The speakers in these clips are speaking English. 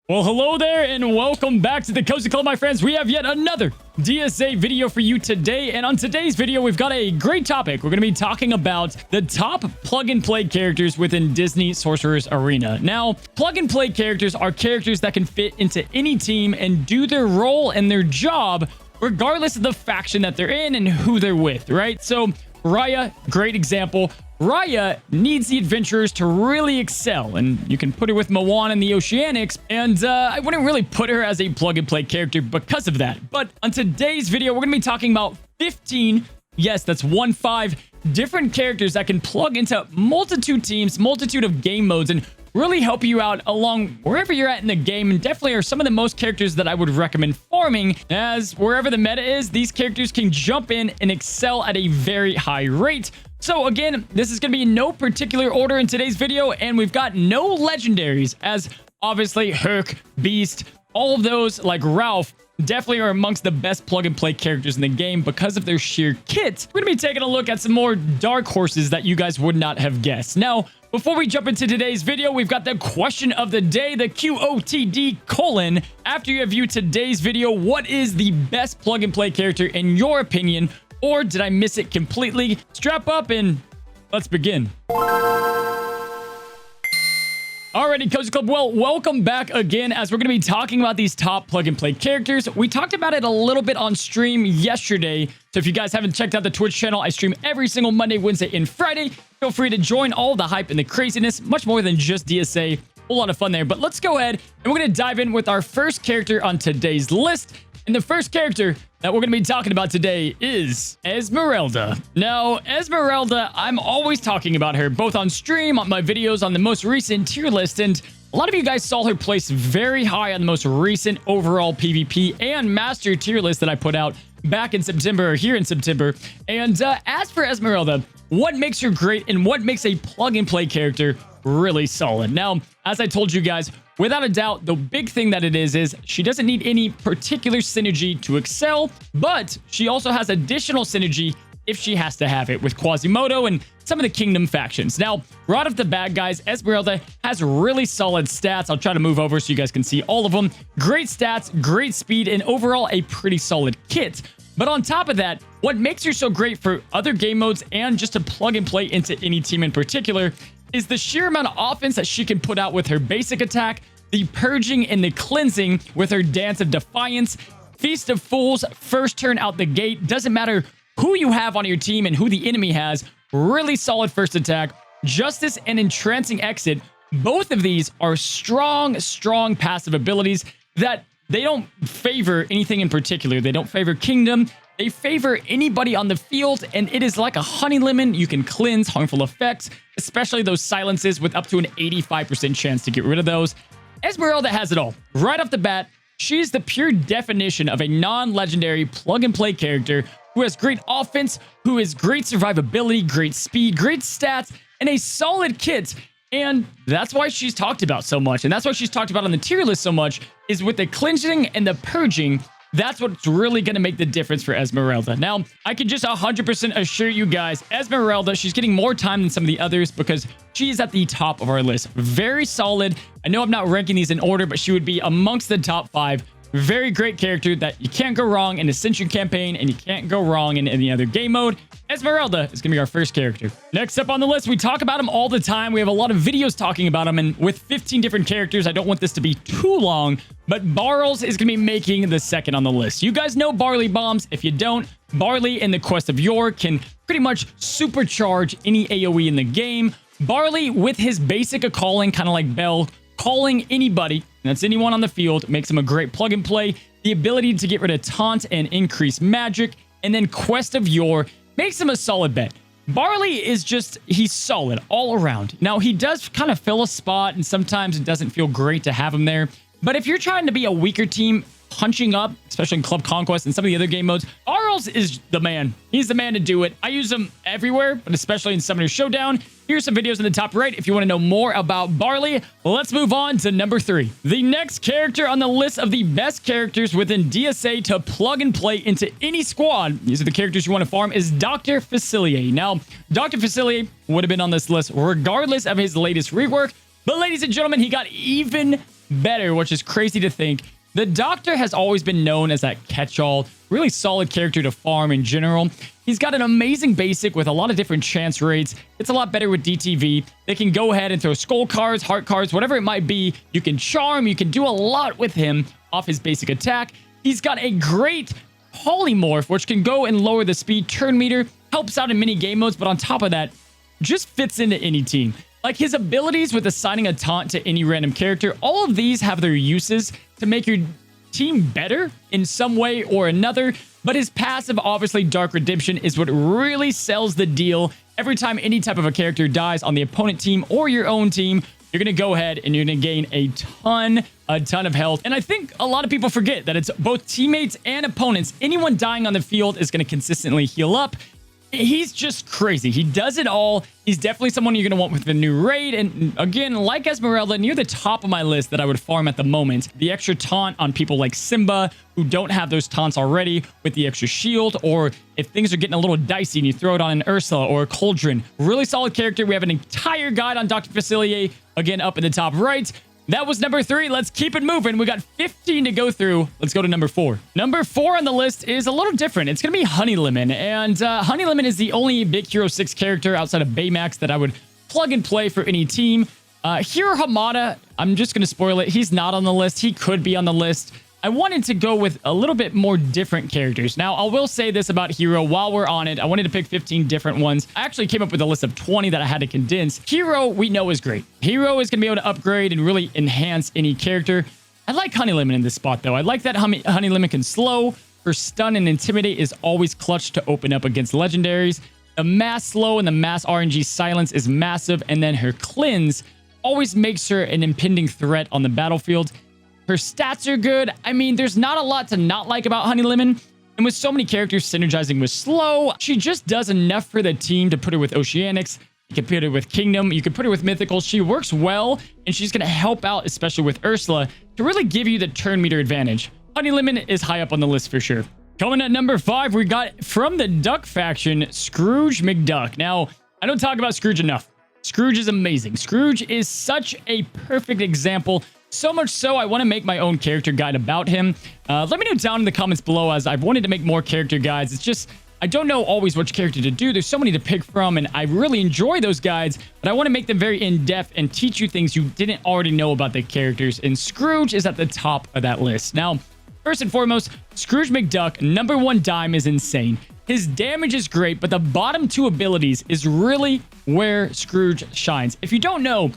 Well, hello there and welcome back to the Cozy Club, my friends. We have yet another DSA video for you today. And on today's video, we've got a great topic. We're going to be talking about the top plug-and-play characters within Disney Sorcerer's Arena. Now, plug-and-play characters are characters that can fit into any team and do their role and their job regardless of the faction that they're in and who they're with, right? So, Raya, great example. Raya needs the adventurers to really excel, and you can put her with Moana in the Oceanics, and I wouldn't really put her as a plug-and-play character because of that. But on today's video, we're going to be talking about 15, yes, that's 15, different characters that can plug into multitude teams, multitude of game modes, and really help you out along wherever you're at in the game, and definitely are some of the most characters that I would recommend farming, as wherever the meta is, these characters can jump in and excel at a very high rate. So again, this is going to be in no particular order in today's video, and we've got no legendaries, as obviously Herc, Beast, all of those like Ralph definitely are amongst the best plug-and-play characters in the game because of their sheer kit. We're going to be taking a look at some more dark horses that you guys would not have guessed. Now, before we jump into today's video, we've got the question of the day, the QOTD : after you have viewed today's video, what is the best plug-and-play character in your opinion? Or did I miss it completely? Strap up and let's begin. Alrighty, Cozy Club, well, welcome back again as we're going to be talking about these top plug-and-play characters. We talked about it a little bit on stream yesterday, so if you guys haven't checked out the Twitch channel, I stream every single Monday, Wednesday, and Friday. Feel free to join all the hype and the craziness, much more than just DSA. A whole lot of fun there, but let's go ahead and we're going to dive in with our first character on today's list. And the first character that we're going to be talking about today is Esmeralda. Now, Esmeralda, I'm always talking about her, both on stream, on my videos, on the most recent tier list, and a lot of you guys saw her place very high on the most recent overall PvP and Master tier list that I put out back in September, or here in September. And as for Esmeralda, what makes her great and what makes a plug-and-play character really solid? Now, as I told you guys, without a doubt, the big thing that it is she doesn't need any particular synergy to excel, but she also has additional synergy if she has to have it with Quasimodo and some of the Kingdom factions. Now, right off the bat, guys, Esmeralda has really solid stats. I'll try to move over so you guys can see all of them. Great stats, great speed, and overall a pretty solid kit. But on top of that, what makes her so great for other game modes and just to plug and play into any team in particular is the sheer amount of offense that she can put out with her basic attack, the purging and the cleansing with her Dance of Defiance, Feast of Fools, first turn out the gate. Doesn't matter who you have on your team and who the enemy has. Really solid first attack. Justice and Entrancing Exit. Both of these are strong passive abilities that they don't favor anything in particular. They don't favor Kingdom. They favor anybody on the field, and it is like a honey lemon. You can cleanse harmful effects, especially those silences with up to an 85% chance to get rid of those. Esmeralda has it all. Right off the bat, she's the pure definition of a non-legendary plug-and-play character who has great offense, who has great survivability, great speed, great stats, and a solid kit. And that's why she's talked about so much, and that's why she's talked about on the tier list so much, is with the cleansing and the purging. That's what's really going to make the difference for Esmeralda. Now, I can just 100% assure you guys, Esmeralda, she's getting more time than some of the others because she's at the top of our list. Very solid. I know I'm not ranking these in order, but she would be amongst the top 5. Very great character that you can't go wrong in Ascension campaign, and you can't go wrong in any other game mode. Esmeralda is going to be our first character. Next up on the list, we talk about him all the time. We have a lot of videos talking about him, and with 15 different characters, I don't want this to be too long, but Barles is going to be making the second on the list. You guys know Barley bombs. If you don't, Barley in the Quest of Yore can pretty much supercharge any AoE in the game. Barley, with his basic calling, kind of like Bell, calling anybody, and that's anyone on the field, makes him a great plug and play. The ability to get rid of taunt and increase magic, and then Quest of Yore makes him a solid bet. Barley is just, he's solid all around. Now, he does kind of fill a spot, and sometimes it doesn't feel great to have him there. But if you're trying to be a weaker team, punching up, especially in Club Conquest and some of the other game modes, Barles is the man. He's the man to do it. I use him everywhere, but especially in Summoner Showdown. Here's some videos in the top right if you want to know more about Barley. Let's move on to number 3. The next character on the list of the best characters within DSA to plug and play into any squad, these are the characters you want to farm, is Dr. Facilier. Now, Dr. Facilier would have been on this list regardless of his latest rework, but ladies and gentlemen, he got even better, which is crazy to think. The Doctor has always been known as that catch-all, really solid character to farm in general. He's got an amazing basic with a lot of different chance rates. It's a lot better with DTV. They can go ahead and throw skull cards, heart cards, whatever it might be. You can charm, you can do a lot with him off his basic attack. He's got a great polymorph, which can go and lower the speed turn meter, helps out in many game modes, but on top of that, just fits into any team. Like his abilities with assigning a taunt to any random character, all of these have their uses to make your team better in some way or another. But his passive, obviously Dark Redemption, is what really sells the deal. Every time any type of a character dies on the opponent team or your own team, you're going to go ahead and you're going to gain a ton of health. And I think a lot of people forget that it's both teammates and opponents. Anyone dying on the field is going to consistently heal up. He's just crazy. He does it all. He's definitely someone you're going to want with the new raid. And again, like Esmeralda, near the top of my list that I would farm at the moment. The extra taunt on people like Simba who don't have those taunts already with the extra shield. Or if things are getting a little dicey and you throw it on an Ursula or a Cauldron. Really solid character. We have an entire guide on Dr. Facilier, again, up in the top right. That was number 3. Let's keep it moving. We got 15 to go through. Let's go to number 4. Number 4 on the list is a little different. It's going to be Honey Lemon. And Honey Lemon is the only Big Hero 6 character outside of Baymax that I would plug and play for any team. Hero Hamada, I'm just going to spoil it. He's not on the list. He could be on the list. I wanted to go with a little bit more different characters. Now, I will say this about Hero while we're on it. I wanted to pick 15 different ones. I actually came up with a list of 20 that I had to condense. Hero, we know, is great. Hero is going to be able to upgrade and really enhance any character. I like Honey Lemon in this spot, though. I like that Honey Lemon can slow. Her stun and intimidate is always clutch to open up against legendaries. The mass slow and the mass RNG silence is massive. And then her cleanse always makes her an impending threat on the battlefield. Her stats are good. I mean, there's not a lot to not like about Honey Lemon. And with so many characters synergizing with slow, she just does enough for the team to put her with Oceanics. You can put her with Kingdom. You can put her with Mythical. She works well, and she's going to help out, especially with Ursula, to really give you the turn meter advantage. Honey Lemon is high up on the list for sure. Coming at number 5, we got from the Duck faction, Scrooge McDuck. Now, I don't talk about Scrooge enough. Scrooge is amazing. Scrooge is such a perfect example. So much so, I want to make my own character guide about him. Let me know down in the comments below, as I've wanted to make more character guides. It's just, I don't know always which character to do. There's so many to pick from, and I really enjoy those guides, but I want to make them very in-depth and teach you things you didn't already know about the characters, and Scrooge is at the top of that list. Now, first and foremost, Scrooge McDuck, number 1 dime is insane. His damage is great, but the bottom 2 abilities is really where Scrooge shines. If you don't know,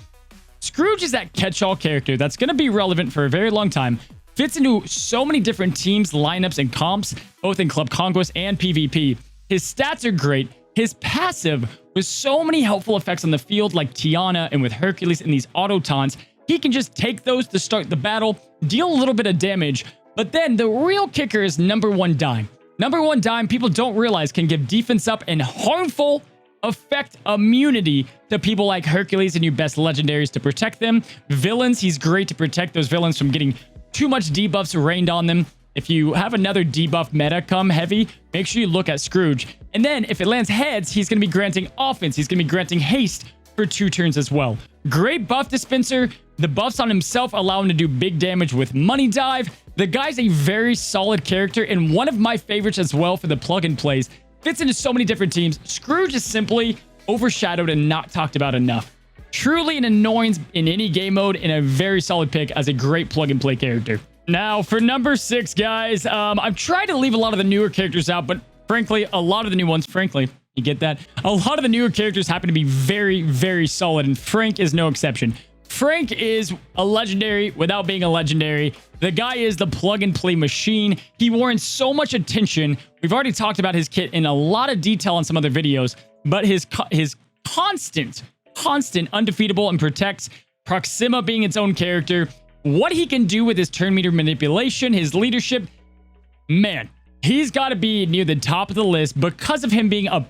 Scrooge is that catch-all character that's going to be relevant for a very long time. Fits into so many different teams, lineups, and comps, both in Club Conquest and PvP. His stats are great. His passive, with so many helpful effects on the field, like Tiana and with Hercules and these auto taunts, he can just take those to start the battle, deal a little bit of damage, but then the real kicker is number 1 dime. Number 1 dime, people don't realize, can give defense up and harmful effect immunity to people like Hercules and your best legendaries to protect them. Villains, he's great to protect those villains from getting too much debuffs rained on them. If you have another debuff meta come heavy, make sure you look at Scrooge. And then if it lands heads, he's going to be granting offense. He's going to be granting haste for 2 turns as well. Great buff dispenser. The buffs on himself allow him to do big damage with Money Dive. The guy's a very solid character and one of my favorites as well for the plug and plays. Fits into so many different teams. Scrooge is simply overshadowed and not talked about enough. Truly an annoyance in any game mode and a very solid pick as a great plug and play character. Now for number 6, guys, I've tried to leave a lot of the newer characters out, but frankly, a lot of the new ones, you get that? A lot of the newer characters happen to be very, very solid, and Frank is no exception. Frank is a legendary without being a legendary. The guy is the plug and play machine. He warrants so much attention. We've already talked about his kit in a lot of detail in some other videos, but his constant, undefeatable and protects, Proxima being its own character, what he can do with his turn meter manipulation, his leadership, man, he's got to be near the top of the list because of him being a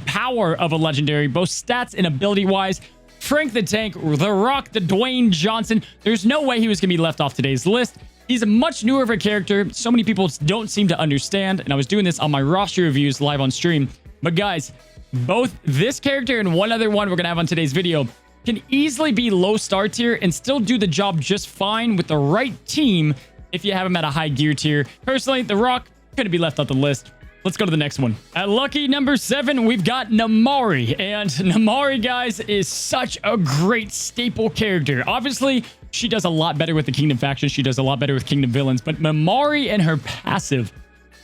power of a legendary, both stats and ability-wise. Frank the Tank, The Rock, the Dwayne Johnson. There's no way he was going to be left off today's list. He's a much newer of a character. So many people don't seem to understand. And I was doing this on my roster reviews live on stream. But guys, both this character and one other one we're going to have on today's video can easily be low star tier and still do the job just fine with the right team if you have him at a high gear tier. Personally, The Rock couldn't be left off the list. Let's go to the next one. At lucky number 7, we've got Namaari. And Namaari, guys, is such a great staple character. Obviously, she does a lot better with the Kingdom faction. She does a lot better with Kingdom villains. But Namaari and her passive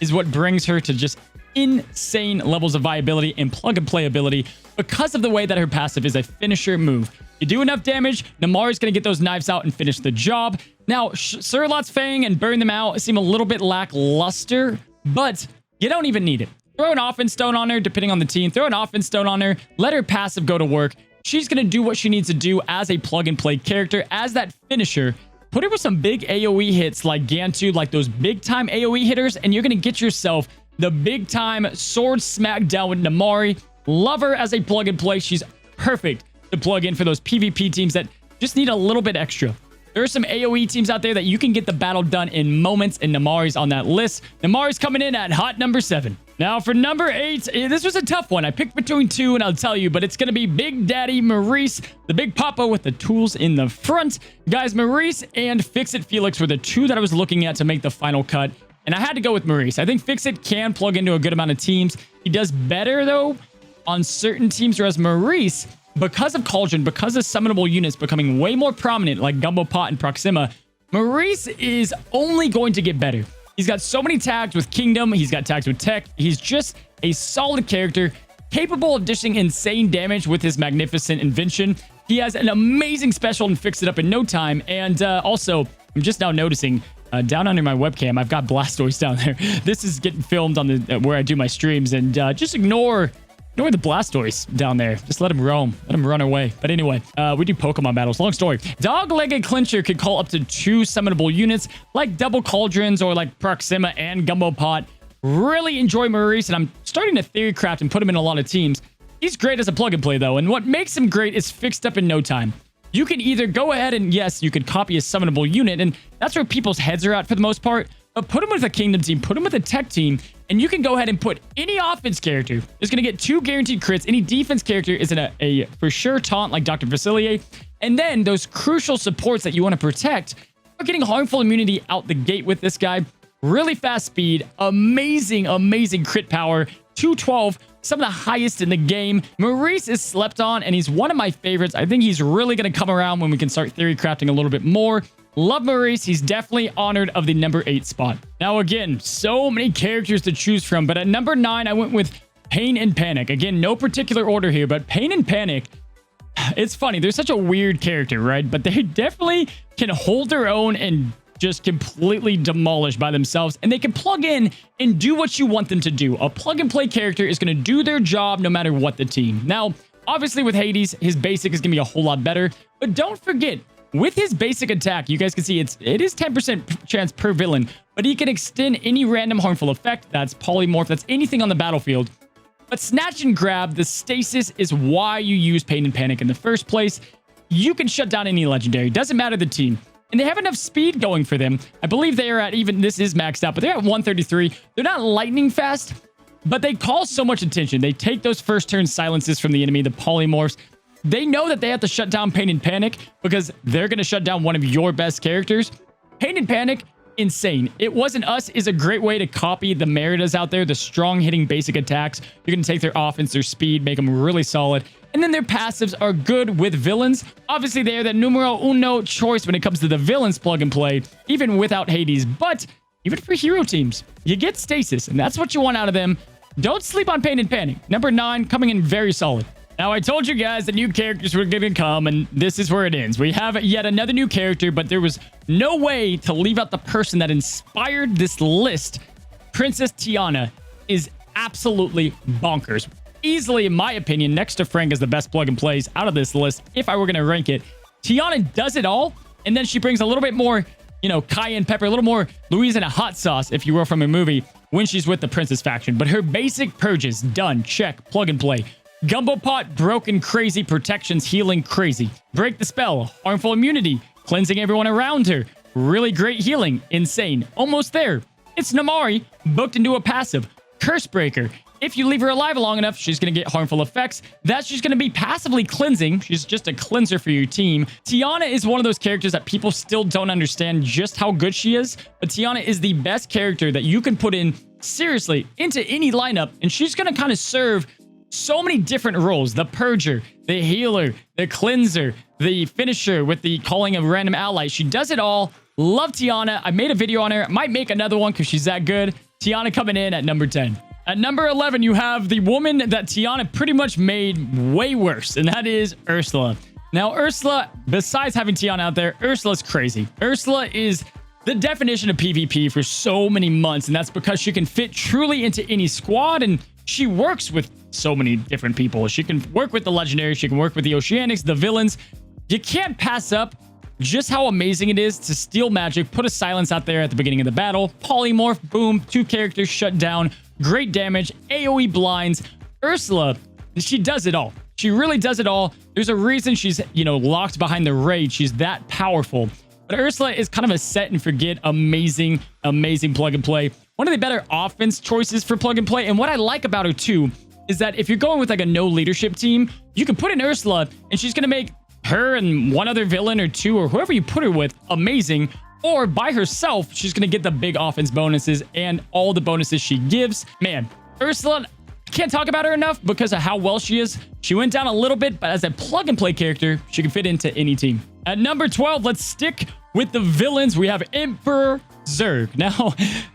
is what brings her to just insane levels of viability and plug-and-play ability because of the way that her passive is a finisher move. You do enough damage, Namaari's going to get those knives out and finish the job. Now, Sir Lot's Fang and Burn Them Out seem a little bit lackluster, but you don't even need it. Throw an offense stone on her, depending on the team. Throw an offense stone on her. Let her passive go to work. She's going to do what she needs to do as a plug-and-play character, as that finisher. Put her with some big AoE hits like Gantu, like those big-time AoE hitters, and you're going to get yourself the big-time sword smackdown with Namaari. Love her as a plug-and-play. She's perfect to plug in for those PvP teams that just need a little bit extra. There are some AoE teams out there that you can get the battle done in moments, and Namaari's on that list. Namaari's coming in at hot number 7. Now, for number 8, this was a tough one. I picked between 2, and I'll tell you, but it's going to be Big Daddy Maurice, the big papa with the tools in the front. Guys, Maurice and Fix-It Felix were the 2 that I was looking at to make the final cut, and I had to go with Maurice. I think Fix-It can plug into a good amount of teams. He does better, though, on certain teams, whereas Maurice, because of Cauldron, because of summonable units becoming way more prominent, like Gumbo Pot and Proxima, Maurice is only going to get better. He's got so many tags with Kingdom. He's got tags with Tech. He's just a solid character, capable of dishing insane damage with his magnificent invention. He has an amazing special and Fix It Up in no time. And also, I'm just now noticing, down under my webcam, I've got Blastoise down there. This is getting filmed on the where I do my streams, and just ignore the Blastoise down there. Just let him roam. Let him run away. But anyway, we do Pokemon battles. Long story. Dog-Legged Clincher could call up to 2 summonable units like Double Cauldrons or like Proxima and Gumbo Pot. Really enjoy Maurice, and I'm starting to theory craft and put him in a lot of teams. He's great as a plug-and-play, though, and what makes him great is Fixed Up in no time. You can either go ahead and, yes, you could copy a summonable unit, and that's where people's heads are at for the most part, but put him with a Kingdom team, put him with a Tech team, and you can go ahead and put any offense character is going to get 2 guaranteed crits. Any defense character is in a for sure taunt like Dr. Facilier. And then those crucial supports that you want to protect are getting harmful immunity out the gate with this guy. Really fast speed, amazing crit power, 212, some of the highest in the game. Maurice is slept on, and he's one of my favorites. I think he's really going to come around when we can start theory crafting a little bit more. Love Maurice. He's definitely honored of the number 8 spot. Now, again, so many characters to choose from, but at number 9, I went with Pain and Panic. Again, no particular order here, but Pain and Panic, it's funny. They're such a weird character, right? But they definitely can hold their own and just completely demolish by themselves, and they can plug in and do what you want them to do. A plug-and-play character is going to do their job no matter what the team. Now, obviously with Hades, his basic is going to be a whole lot better, but don't forget, with his basic attack, you guys can see it is 10% chance per villain, but he can extend any random harmful effect. That's polymorph. That's anything on the battlefield. But Snatch and Grab, the stasis, is why you use Pain and Panic in the first place. You can shut down any legendary. Doesn't matter the team. And they have enough speed going for them. I believe they are at even, this is maxed out, but they're at 133. They're not lightning fast, but they call so much attention. They take those first turn silences from the enemy, the polymorphs. They know that they have to shut down Pain and Panic because they're going to shut down one of your best characters. Pain and Panic, insane. It Wasn't Us is a great way to copy the Meritas out there, the strong hitting basic attacks. You're going to take their offense, their speed, make them really solid. And then their passives are good with villains. Obviously, they are the numero uno choice when it comes to the villains plug and play, even without Hades. But even for hero teams, you get stasis, and that's what you want out of them. Don't sleep on Pain and Panic. Number 9, coming in very solid. Now, I told you guys the new characters were going to come, and this is where it ends. We have yet another new character, but there was no way to leave out the person that inspired this list. Princess Tiana is absolutely bonkers. Easily, in my opinion, next to Frank, is the best plug and plays out of this list, if I were going to rank it. Tiana does it all, and then she brings a little bit more, cayenne pepper, a little more Louisiana hot sauce, if you will, from a movie, when she's with the Princess faction. But her basic purges, done, check, plug and play. Gumbo Pot, broken, crazy, protections, healing, crazy. Break the spell, harmful immunity, cleansing everyone around her. Really great healing, insane, almost there. It's Namaari, booked into a passive. Curse Breaker, If you leave her alive long enough, she's going to get harmful effects. That's just going to be passively cleansing. She's just a cleanser for your team. Tiana is one of those characters that people still don't understand just how good she is. But Tiana is the best character that you can put in, seriously, into any lineup. And she's going to kind of serve so many different roles. The Purger, the Healer, the Cleanser, the Finisher with the calling of random allies. She does it all. Love Tiana. I made a video on her. Might make another one because she's that good. Tiana coming in at number 10. At number 11, you have the woman that Tiana pretty much made way worse, and that is Ursula. Now, Ursula, besides having Tiana out there, Ursula's crazy. Ursula is the definition of PvP for so many months, and that's because she can fit truly into any squad, and she works with so many different people. She can work with the legendaries, she can work with the Oceanics, the villains. You can't pass up just how amazing it is to steal magic, put a silence out there at the beginning of the battle, polymorph, boom, 2 characters shut down, great damage, AoE blinds. Ursula, she does it all. She really does it all. There's a reason she's, locked behind the raid. She's that powerful. But Ursula is kind of a set and forget amazing, amazing plug and play. One of the better offense choices for plug and play. And what I like about her too is that if you're going with like a no leadership team, you can put in Ursula and she's going to make her and one other villain or 2 or whoever you put her with amazing. Or by herself, she's going to get the big offense bonuses and all the bonuses she gives. Man, Ursula, can't talk about her enough because of how well she is. She went down a little bit, but as a plug and play character, she can fit into any team. At number 12, let's stick with the villains. We have Emperor Zurg. Now,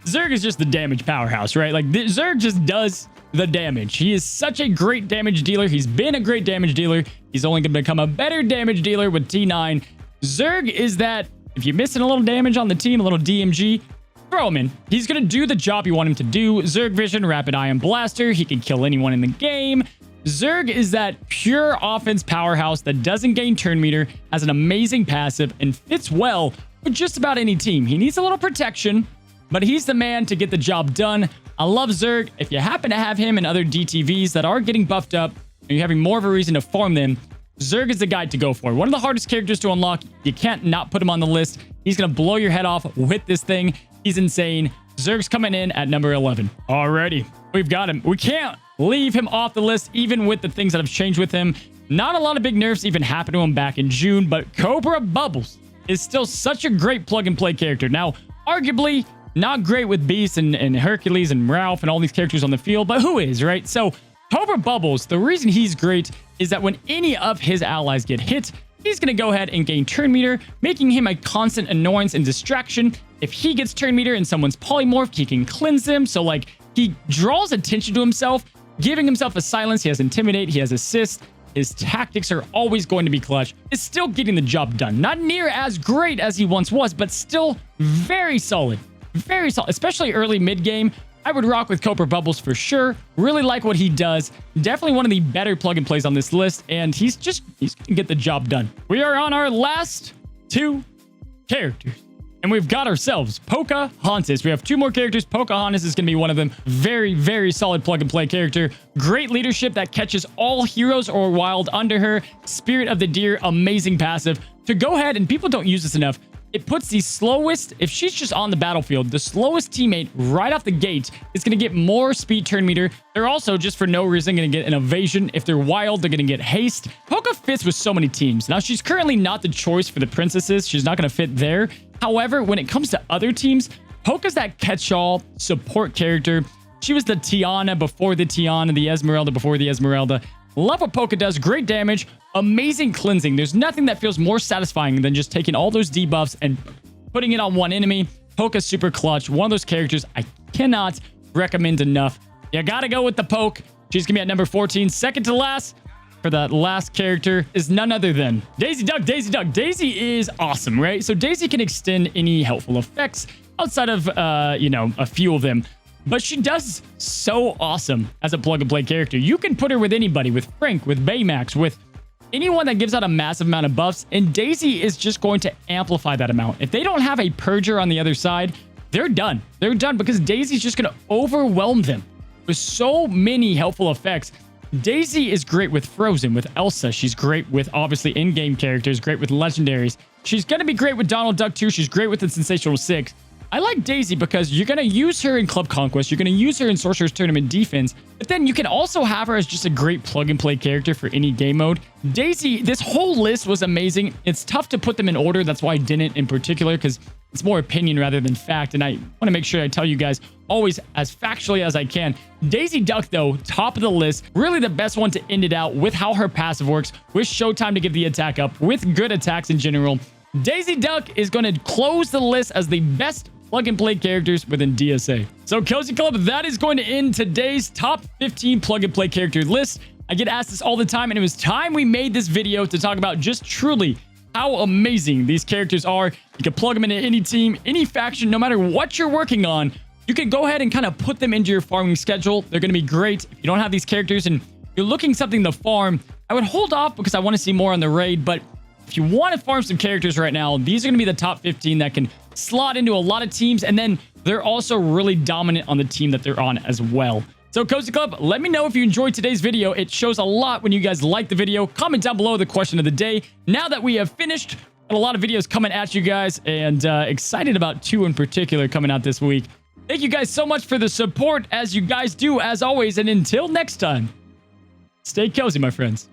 Zurg is just the damage powerhouse, right? Like, Zurg just does the damage. He is such a great damage dealer. He's been a great damage dealer. He's only going to become a better damage dealer with T9. Zurg is that if you're missing a little damage on the team, a little DMG, throw him in. He's going to do the job you want him to do. Zurg Vision, Rapid Ion Blaster. He can kill anyone in the game. Zurg is that pure offense powerhouse that doesn't gain turn meter, has an amazing passive, and fits well with just about any team. He needs a little protection, but he's the man to get the job done. I love Zurg. If you happen to have him and other DTVs that are getting buffed up, and you're having more of a reason to farm them, Zurg is the guy to go for. One of the hardest characters to unlock. You can't not put him on the list. He's going to blow your head off with this thing. He's insane. Zurg's coming in at number 11. Alrighty, we've got him. We can't leave him off the list, even with the things that have changed with him. Not a lot of big nerfs even happened to him back in June, but Cobra Bubbles is still such a great plug-and-play character. Now, arguably, not great with Beast and Hercules and Ralph and all these characters on the field, but who is, right? So, Cobra Bubbles, the reason he's great is that when any of his allies get hit, he's going to go ahead and gain turn meter, making him a constant annoyance and distraction. If he gets turn meter and someone's polymorphed, he can cleanse them. So, like, he draws attention to himself, giving himself a silence. He has Intimidate, he has Assist. His tactics are always going to be clutch. Is still getting the job done. Not near as great as he once was, but still very solid. Very solid, especially early mid-game. I would rock with Cobra Bubbles for sure. Really like what he does. Definitely one of the better plug-and-plays on this list, and he's going to get the job done. We are on our last 2 characters. And we've got ourselves Pocahontas. We have 2 more characters. Pocahontas is going to be one of them. Very, very solid plug-and-play character. Great leadership that catches all heroes or wild under her. Spirit of the Deer, amazing passive. To go ahead, and people don't use this enough, it puts the slowest, if she's just on the battlefield, the slowest teammate right off the gate is going to get more speed turn meter. They're also, just for no reason, going to get an evasion. If they're wild, they're going to get haste. Poca fits with so many teams. Now, she's currently not the choice for the princesses. She's not going to fit there. However, when it comes to other teams, Poca's that catch-all support character. She was the Tiana before the Tiana, the Esmeralda before the Esmeralda. Love what Poca does. Great damage. Amazing cleansing. There's nothing that feels more satisfying than just taking all those debuffs and putting it on one enemy. Poca's super clutch. One of those characters I cannot recommend enough. You gotta go with the Poke. She's gonna be at number 14. Second to last for that last character is none other than Daisy Duck. Daisy Duck. Daisy is awesome, right? So Daisy can extend any helpful effects outside of, a few of them. But she does so awesome as a plug-and-play character. You can put her with anybody, with Frank, with Baymax, with anyone that gives out a massive amount of buffs, and Daisy is just going to amplify that amount. If they don't have a Purger on the other side, they're done. They're done because Daisy's just going to overwhelm them with so many helpful effects. Daisy is great with Frozen, with Elsa. She's great with, obviously, in-game characters, great with legendaries. She's going to be great with Donald Duck, too. She's great with the Sensational 6. I like Daisy because you're going to use her in Club Conquest. You're going to use her in Sorcerer's Tournament defense. But then you can also have her as just a great plug-and-play character for any game mode. Daisy, this whole list was amazing. It's tough to put them in order. That's why I didn't in particular, because it's more opinion rather than fact. And I want to make sure I tell you guys always as factually as I can. Daisy Duck, though, top of the list. Really the best one to end it out with how her passive works, with Showtime to get the attack up, with good attacks in general. Daisy Duck is going to close the list as the best plug-and-play characters within DSA. So, Cozy Club, that is going to end today's top 15 plug-and-play character list. I get asked this all the time, and it was time we made this video to talk about just truly how amazing these characters are. You can plug them into any team, any faction, no matter what you're working on. You can go ahead and kind of put them into your farming schedule. They're going to be great. If you don't have these characters and you're looking something to farm, I would hold off because I want to see more on the raid, but if you want to farm some characters right now, these are going to be the top 15 that can slot into a lot of teams, and then they're also really dominant on the team that they're on as well. So, Cozy Club, let me know if you enjoyed today's video. It shows a lot when you guys like the video. Comment down below the question of the day. Now that we have finished, got a lot of videos coming at you guys, and excited about 2 in particular coming out this week. Thank you guys so much for the support, as you guys do, as always, and until next time, stay cozy, my friends.